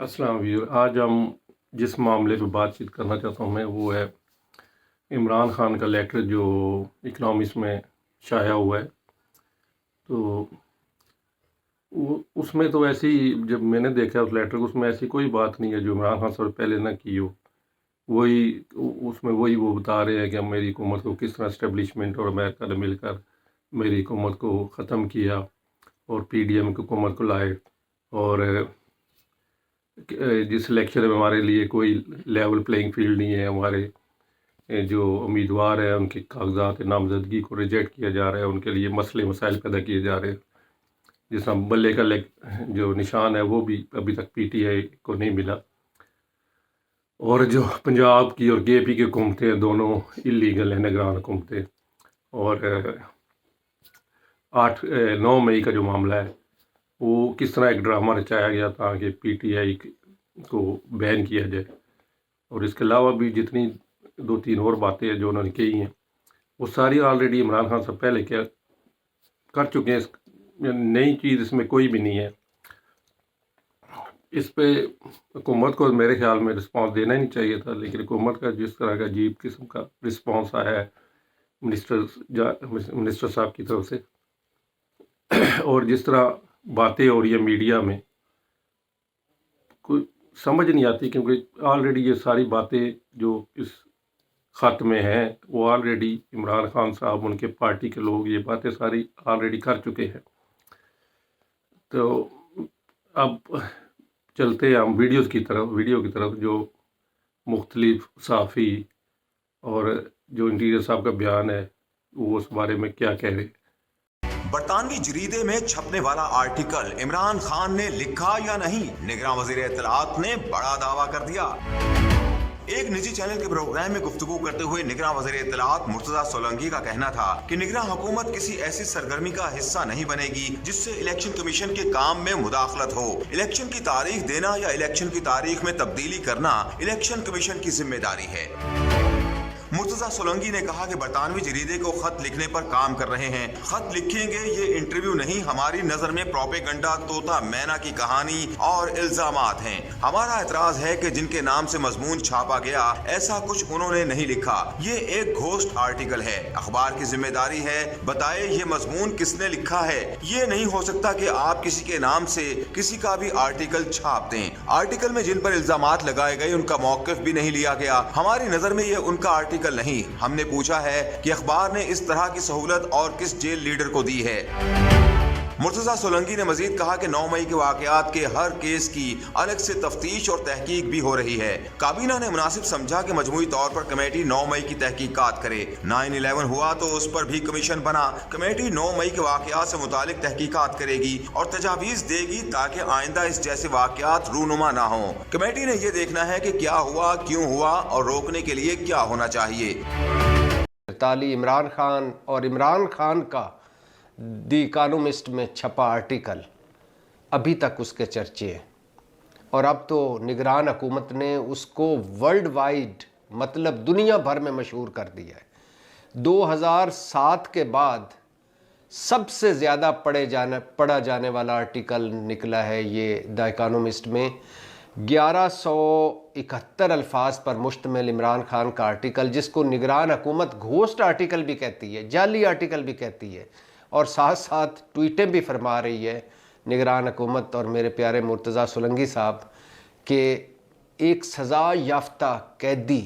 अस्सलाम वालेकुम। आज हम जिस मामले पे बातचीत करना चाहता हूँ मैं, वो है इमरान खान का लेटर जो इकनॉमिक्स में शाया हुआ है। तो वो उसमें तो ऐसी, जब मैंने देखा उस लेटर को, उसमें ऐसी कोई बात नहीं है जो इमरान खान साहब पहले ना की हो। वही उसमें वही वो बता रहे हैं कि हम मेरी हुकूमत को किस तरह इस्टेब्लिशमेंट और अमेरिका ने मिलकर मेरी हुकूमत को ख़त्म किया और पीडीएम की हुकूमत को लाए। और जिस इलेक्शन में हमारे लिए कोई लेवल प्लेइंग फील्ड नहीं है, हमारे जो उम्मीदवार हैं उनके कागजात नामजदगी को रिजेक्ट किया जा रहा है, उनके लिए मसले मसाइल पैदा किए जा रहे हैं। जिस हम बल्ले का जो निशान है वो भी अभी तक पीटीआई को नहीं मिला। और जो पंजाब की और केपी की हुकूमतें हैं, दोनों इलीगल है निगरान हुकूमतें। और 9 मई का जो मामला है वो किस तरह एक ड्रामा रचाया गया था कि पीटीआई को बैन किया जाए। और इसके अलावा भी जितनी 2-3 और बातें हैं जो उन्होंने कही हैं, वो सारी ऑलरेडी इमरान खान से पहले क्या कर चुके हैं। नई चीज़ इसमें कोई भी नहीं है। इस पे हुकूमत को मेरे ख्याल में रिस्पांस देना ही नहीं चाहिए था, लेकिन हुकूमत का जिस तरह का अजीब किस्म का रिस्पांस आया है मिनिस्टर साहब की तरफ से, और जिस तरह बातें हो रही है मीडिया में, कोई समझ नहीं आती। क्योंकि ऑलरेडी ये सारी बातें जो इस ख़त में हैं वो ऑलरेडी इमरान खान साहब, उनके पार्टी के लोग ये बातें सारी ऑलरेडी कर चुके हैं। तो अब चलते हैं हम वीडियो की तरफ जो मुख्तलिफ सहाफ़ी और जो इंटीरियर साहब का बयान है वो उस बारे में क्या कह रहे हैं। बरतानवी जरीदे में छपने वाला आर्टिकल इमरान खान ने लिखा या नहीं, निगरान वजीर इत्तलात ने बड़ा दावा कर दिया। एक निजी चैनल के प्रोग्राम में गुफ्तगू करते हुए निगरान वजीर इत्तलात मुर्तजा सोलंकी का कहना था कि निगरान हुकूमत किसी ऐसी सरगर्मी का हिस्सा नहीं बनेगी जिससे इलेक्शन कमीशन के काम में मुदाखलत हो। इलेक्शन की तारीख देना या इलेक्शन की तारीख में तब्दीली करना इलेक्शन कमीशन की जिम्मेदारी है। मुर्तजा सोलंकी ने कहा कि बरतानवी जरीदे को खत लिखने पर काम कर रहे हैं। खत लिखेंगे, ये इंटरव्यू नहीं। हमारी नजर में प्रोपेगंडा, तोता मैना की कहानी और इल्जामात हैं। हमारा एतराज है कि जिनके नाम से मजमून छापा गया, ऐसा कुछ उन्होंने नहीं लिखा। ये एक घोस्ट आर्टिकल है। अखबार की जिम्मेदारी है बताए ये मजमून किसने लिखा है। ये नहीं हो सकता कि आप किसी के नाम से किसी का भी आर्टिकल छाप दें। आर्टिकल में जिन पर इल्जामात लगाए गए उनका मौकिफ भी नहीं लिया गया। हमारी नजर में ये उनका आर्टिकल नहीं। हमने पूछा है कि अखबार ने इस तरह की सहूलत और किस जेल लीडर को दी है। मुर्तजा सोलंकी ने मजीद कहा कि 9 मई के वाकयात के हर केस की अलग से तफ्तीश और तहकीक भी हो रही है। काबीना ने मुनासिब समझा कि मजमूई तौर पर कमेटी 9 मई की तहकीकात करे। 9/11 हुआ तो उस पर भी कमीशन बना। कमेटी 9 मई के वाकयात से मुतालिक तहकीकात करेगी और तजावीज़ देगी ताकि आइंदा इस जैसे वाकयात रूनुमा ना हो। कमेटी ने यह देखना है कि क्या हुआ, क्यों हुआ और रोकने के लिए क्या होना चाहिए। ताली इमरान खान और इमरान खान का दी इकोनॉमिस्ट में छपा आर्टिकल अभी तक उसके चर्चे हैं, और अब तो निगरान हुकूमत ने उसको वर्ल्ड वाइड, मतलब दुनिया भर में मशहूर कर दिया है। 2007 के बाद सबसे ज़्यादा पढ़ा जाने वाला आर्टिकल निकला है ये द इकोनॉमिस्ट में। 1171 अल्फाज पर मुश्तमिल इमरान खान का आर्टिकल, जिसको निगरान हुकूमत घोस्ट आर्टिकल भी कहती है, जाली आर्टिकल भी कहती है, और साथ साथ ट्वीटें भी फरमा रही है निगरान हुकूमत और मेरे प्यारे मुर्तज़ा सोलंकी साहब कि एक सज़ा याफ्ता कैदी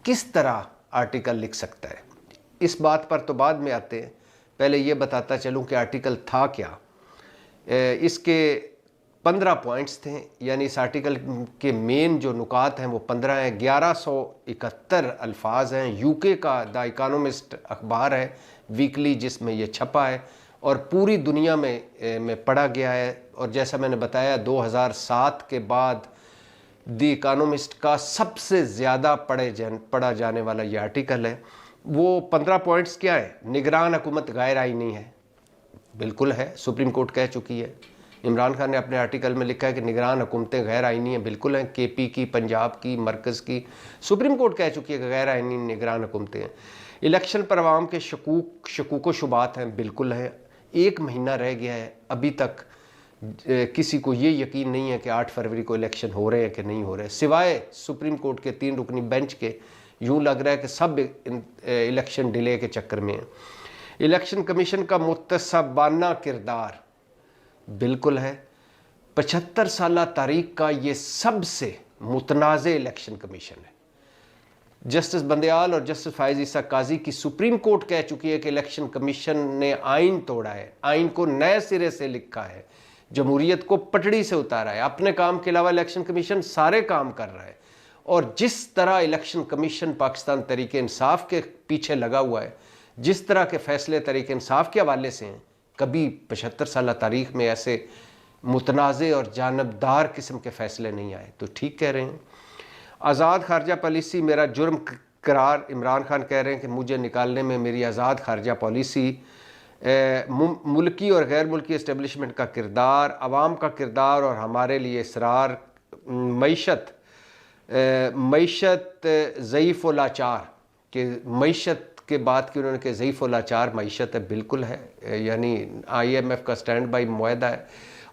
किस तरह आर्टिकल लिख सकता है। इस बात पर तो बाद में आते हैं। पहले ये बताता चलूँ कि आर्टिकल था क्या। इसके 15 पॉइंट्स थे, यानी इस आर्टिकल के मेन जो नुकात हैं वो 15 हैं। 1171 अल्फाज हैं। यूके का द इकोनॉमिस्ट अखबार है वीकली, जिसमें ये छपा है और पूरी दुनिया में पढ़ा गया है। और जैसा मैंने बताया 2007 के बाद द इकोनॉमिस्ट का सबसे ज़्यादा पढ़ा जाने वाला ये आर्टिकल है। वो 15 पॉइंट्स क्या है? निगरान हुकूमत गैर आईनी है, बिल्कुल है, सुप्रीम कोर्ट कह चुकी है। इमरान खान ने अपने आर्टिकल में लिखा है कि निगरान हुकूमतें गैर आईनी हैं, बिल्कुल हैं। केपी की, पंजाब की, मरकज़ की, सुप्रीम कोर्ट कह चुकी है कि गैर आईनी निगरान हुकूमतें हैं। इलेक्शन पर आवाम के शकूक व शुबात हैं, बिल्कुल हैं। 1 महीना रह गया है, अभी तक किसी को ये यकीन नहीं है कि 8 फरवरी को इलेक्शन हो रहे हैं कि नहीं हो रहे, सिवाय सुप्रीम कोर्ट के 3 रुकनी बेंच के। यूँ लग रहा है कि सब इलेक्शन डिले के चक्कर में हैं। इलेक्शन कमीशन का मुतसबाना किरदार बिल्कुल है। 75 साल तारीख का ये सबसे मुतनाज़ इलेक्शन कमीशन है। जस्टिस बंदयाल और जस्टिस फायज़ ईसा काजी की सुप्रीम कोर्ट कह चुकी है कि इलेक्शन कमीशन ने आइन तोड़ा है, आइन को नए सिरे से लिखा है, जमहूरियत को पटड़ी से उतारा है। अपने काम के अलावा इलेक्शन कमीशन सारे काम कर रहा है। और जिस तरह इलेक्शन कमीशन पाकिस्तान तरीके इंसाफ के पीछे लगा हुआ है, जिस तरह के फैसले तरीके इंसाफ के हवाले से हैं, कभी 75 साल तारीख में ऐसे मुतनाज़े और जानबदार किस्म के फैसले नहीं आए। तो ठीक कह रहे हैं। आज़ाद खारजा पॉलिसी मेरा जुर्म करार, इमरान खान कह रहे हैं कि मुझे निकालने में मेरी आज़ाद खारजा पॉलिसी, मुल्की और गैर मुल्की इस्टेब्लिशमेंट का किरदार, आवाम का किरदार और हमारे लिए इसरार, मईशत ज़ईफ़ व लाचार कि मईशत के बाद कि उन्होंने कि ज़ईफ़ व लाचार मईशत है, बिल्कुल है, यानी IMF का स्टैंड बाई मुआहदा है।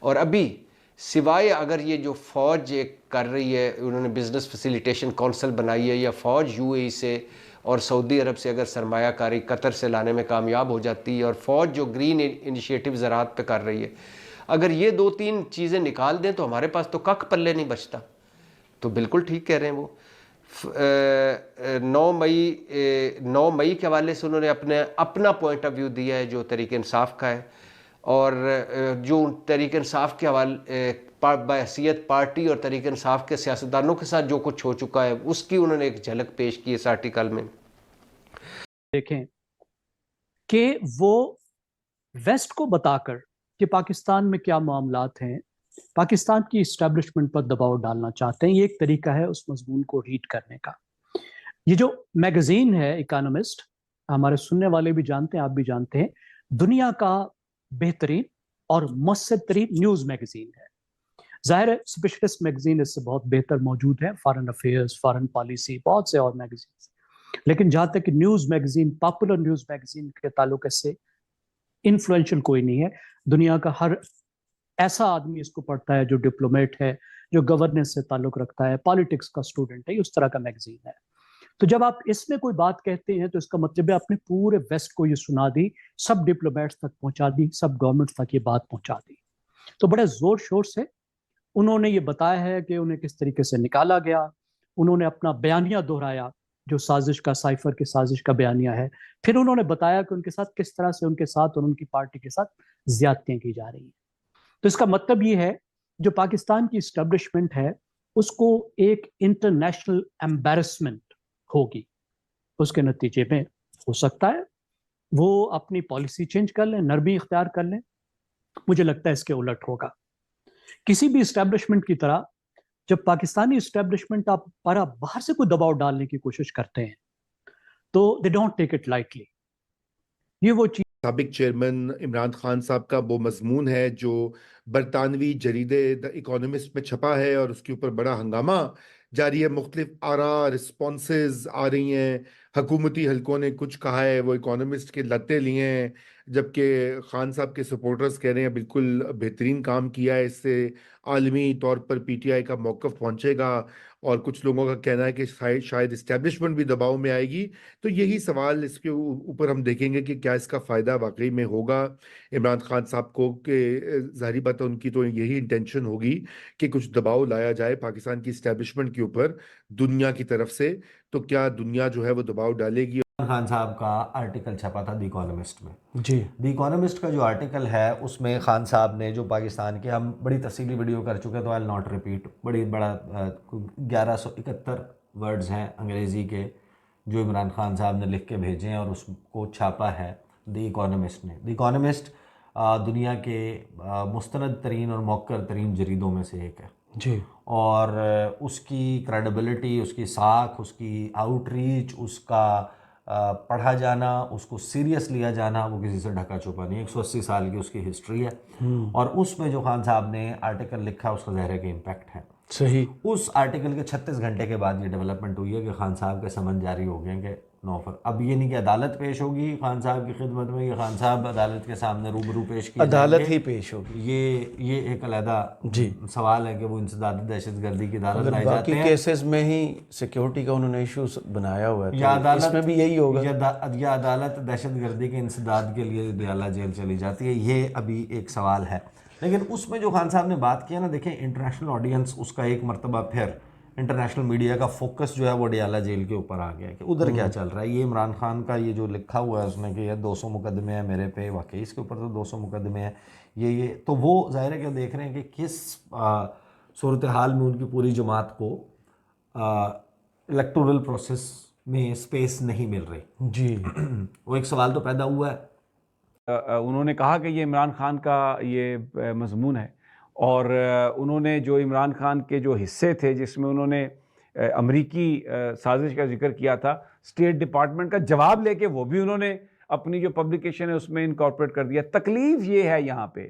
और अभी सिवाय अगर ये जो फ़ौज कर रही है, उन्होंने बिज़नेस फैसिलिटेशन काउंसिल बनाई है, या फ़ौज UAE से और सऊदी अरब से अगर सरमायाकारी कतर से लाने में कामयाब हो जाती है, और फ़ौज जो ग्रीन इनिशिएटिव ज़राअत पे कर रही है, अगर ये 2-3 चीज़ें निकाल दें तो हमारे पास तो कख पल्ले नहीं बचता। तो बिल्कुल ठीक कह रहे हैं वो। 9 मई के हवाले से उन्होंने अपना पॉइंट ऑफ व्यू दिया है जो तरीके इंसाफ का है, और जो तरीके इंसाफ के हवाले बहैसियत पार्टी और तरीके इंसाफ के सियासतदानों के साथ जो कुछ हो चुका है उसकी उन्होंने एक झलक पेश की इस आर्टिकल में। देखें कि वो वेस्ट को बताकर कि पाकिस्तान में क्या मामलात हैं, पाकिस्तान की इस्टेब्लिशमेंट पर दबाव डालना चाहते हैं। ये एक तरीका है उस मजमून को रीड करने का। ये जो मैगजीन है इकोनॉमिस्ट, हमारे सुनने वाले भी जानते हैं, आप भी जानते हैं, दुनिया का बेहतरीन और मौसर तरीन न्यूज़ मैगजीन है। ज़ाहिर है स्पेशलिस्ट मैगजीन इससे बहुत बेहतर मौजूद है, फॉरेन अफेयर्स, फॉरेन पॉलिसी, बहुत से और मैगजीन, लेकिन जहाँ तक कि news magazine, popular news magazine के ताल्लुक से इन्फ्लुएंशियल कोई नहीं है। दुनिया का हर ऐसा आदमी इसको पढ़ता है जो डिप्लोमेट है, जो गवर्नेंस से ताल्लुक रखता है, पॉलिटिक्स का स्टूडेंट है, उस तरह का मैगजीन है। तो जब आप इसमें कोई बात कहते हैं तो इसका मतलब है आपने पूरे वेस्ट को ये सुना दी, सब डिप्लोमेट्स तक पहुंचा दी, सब गवर्नमेंट तक ये बात पहुंचा दी। तो बड़े जोर शोर से उन्होंने ये बताया है कि उन्हें किस तरीके से निकाला गया। उन्होंने अपना बयानिया दोहराया जो साजिश का, साइफर की साजिश का बयानिया है। फिर उन्होंने बताया कि उनके साथ किस तरह से उनके साथ और उनकी पार्टी के साथ ज्यादतियां की जा रही हैं। तो इसका मतलब ये है जो पाकिस्तान की इस्टेब्लिशमेंट है उसको एक इंटरनेशनल एम्बैरसमेंट होगी। उसके नतीजे में हो सकता है वो अपनी पॉलिसी चेंज कर लें, नरमी इख्तियार कर लें। मुझे लगता है इसके उलट होगा। किसी भी इस्टेब्लिशमेंट की तरह जब पाकिस्तानी इस्टेब्लिशमेंट आप पर बाहर से कोई दबाव डालने की कोशिश करते हैं तो they don't take it lightly. ये वो चीज साबिक चेयरमैन इमरान खान साहब का वो मजमून है जो बरतानवी जरीदे द इकोनॉमिस्ट में छपा है और उसके ऊपर बड़ा हंगामा जारी है। मुख्तलिफ आरा रिस्पॉन्सेज आ रही हैं, हकूमती हलकों ने कुछ कहा है, वो इकोनॉमिस्ट के लत्ते लिए हैं, जबकि खान साहब के सपोर्टर्स कह रहे हैं बिल्कुल बेहतरीन काम किया है, इससे आलमी तौर पर PTI का मौक़िफ़ पहुंचेगा। और कुछ लोगों का कहना है कि शायद इस्टेब्लिशमेंट भी दबाव में आएगी। तो यही सवाल इसके ऊपर हम देखेंगे कि क्या इसका फ़ायदा वाकई में होगा इमरान खान साहब को, कि ज़ाहिर बात है उनकी तो यही इंटेंशन होगी कि कुछ दबाव लाया जाए पाकिस्तान की इस्टेब्लिशमेंट के ऊपर दुनिया की तरफ से। तो क्या दुनिया जो है वो दबाव डालेगी? खान साहब का आर्टिकल छपा था द इकोनॉमिस्ट में। जी, द इकोनॉमिस्ट का जो आर्टिकल है उसमें खान साहब ने जो पाकिस्तान के, हम बड़ी तफसीली वीडियो कर चुके हैं तो आई विल नॉट रिपीट, बड़ा 1171 वर्ड्स हैं अंग्रेज़ी के जो इमरान खान साहब ने लिख के भेजे हैं और उसको छापा है द इकोनॉमिस्ट ने। द इकोनॉमिस्ट दुनिया के मुस्तनद तरीन और मौकर तरीन जरीदों में से एक है जी, और उसकी क्रेडिबिलिटी, उसकी साख, उसकी आउटरीच, उसका पढ़ा जाना, उसको सीरियस लिया जाना, वो किसी से ढका छुपा नहीं। 180 साल की उसकी हिस्ट्री है और उसमें जो खान साहब ने आर्टिकल लिखा उसका ज़ाहिर का इम्पैक्ट है। सही। उस आर्टिकल के 36 घंटे के बाद ये डेवलपमेंट हुई है कि खान साहब के समन जारी हो गए कि اب یہ نہیں کہ عدالت پیش ہوگی خان صاحب کی خدمت میں، یہ خان صاحب عدالت کے سامنے روبرو پیش کیے عدالت جائیں گے، ہی پیش ہوگی. یہ ایک علیحدہ سوال ہے کہ وہ انسداد دہشت گردی کی عدالت اگر لائے باقی جاتے ہیں کیسز میں ہی سیکیورٹی کا انہوں نے ایشو بنایا ہوا ہے یا تو عدالت اس میں بھی یہی ہوگا. یا عدالت دہشت گردی کے انسداد کے لیے دیالہ جیل چلی جاتی ہے، یہ ابھی ایک سوال ہے. لیکن اس میں جو خان صاحب نے بات کیا نا، دیکھیں انٹرنیشنل آڈینس اس کا ایک مرتبہ پھر انٹرنیشنل میڈیا کا فوکس جو ہے وہ ڈیالہ جیل کے اوپر آ گیا ہے کہ ادھر کیا چل رہا ہے. یہ عمران خان کا یہ جو لکھا ہوا ہے اس نے کہ یہ 200 مقدمے ہیں میرے پہ، واقعی اس کے اوپر تو 200 مقدمے ہیں. یہ تو وہ ظاہر ہے کہ دیکھ رہے ہیں کہ کس صورتحال میں ان کی پوری جماعت کو الیکٹورل پروسیس میں سپیس نہیں مل رہی. جی وہ ایک سوال تو پیدا ہوا ہے. انہوں نے کہا کہ یہ عمران خان کا یہ مضمون ہے، اور انہوں نے جو عمران خان کے جو حصے تھے جس میں انہوں نے امریکی سازش کا ذکر کیا تھا، اسٹیٹ ڈپارٹمنٹ کا جواب لے کے وہ بھی انہوں نے اپنی جو پبلیکیشن ہے اس میں انکارپوریٹ کر دیا. تکلیف یہ ہے یہاں پہ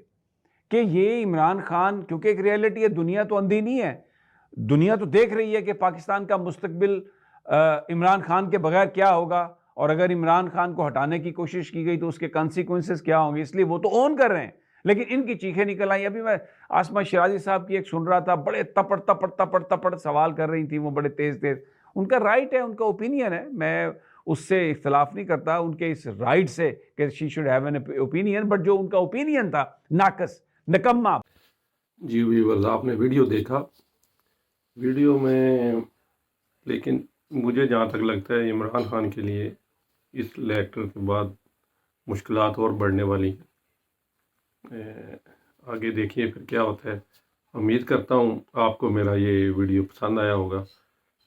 کہ یہ عمران خان، کیونکہ ایک ریئلٹی ہے، دنیا تو اندھی نہیں ہے، دنیا تو دیکھ رہی ہے کہ پاکستان کا مستقبل عمران خان کے بغیر کیا ہوگا، اور اگر عمران خان کو ہٹانے کی کوشش کی گئی تو اس کے کانسیکوینسز کیا ہوں گے. اس لیے وہ تو اون کر رہے ہیں، لیکن ان کی چیخیں نکل آئیں. ابھی میں آسمہ شیرازی صاحب کی ایک سن رہا تھا، بڑے تپڑ سوال کر رہی تھیں وہ، بڑے تیز. ان کا رائٹ ہے، ان کا اوپینین ہے، میں اس سے اختلاف نہیں کرتا ان کے اس رائٹ سے کہ she should have an opinion, but جو ان کا اوپینین تھا ناقص، نکما. جی ویورز، آپ نے ویڈیو دیکھا. ویڈیو میں لیکن مجھے جہاں تک لگتا ہے عمران خان کے لیے اس لیکٹر کے بعد مشکلات اور بڑھنے والی ہیں. آگے دیکھیے پھر کیا ہوتا ہے. امید کرتا ہوں آپ کو میرا یہ ویڈیو پسند آیا ہوگا،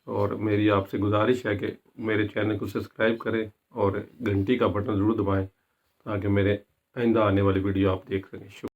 اور میری آپ سے گزارش ہے کہ میرے چینل کو سبسکرائب کریں اور گھنٹی کا بٹن ضرور دبائیں تاکہ میرے آئندہ آنے والی ویڈیو آپ دیکھ سکیں. شکریہ.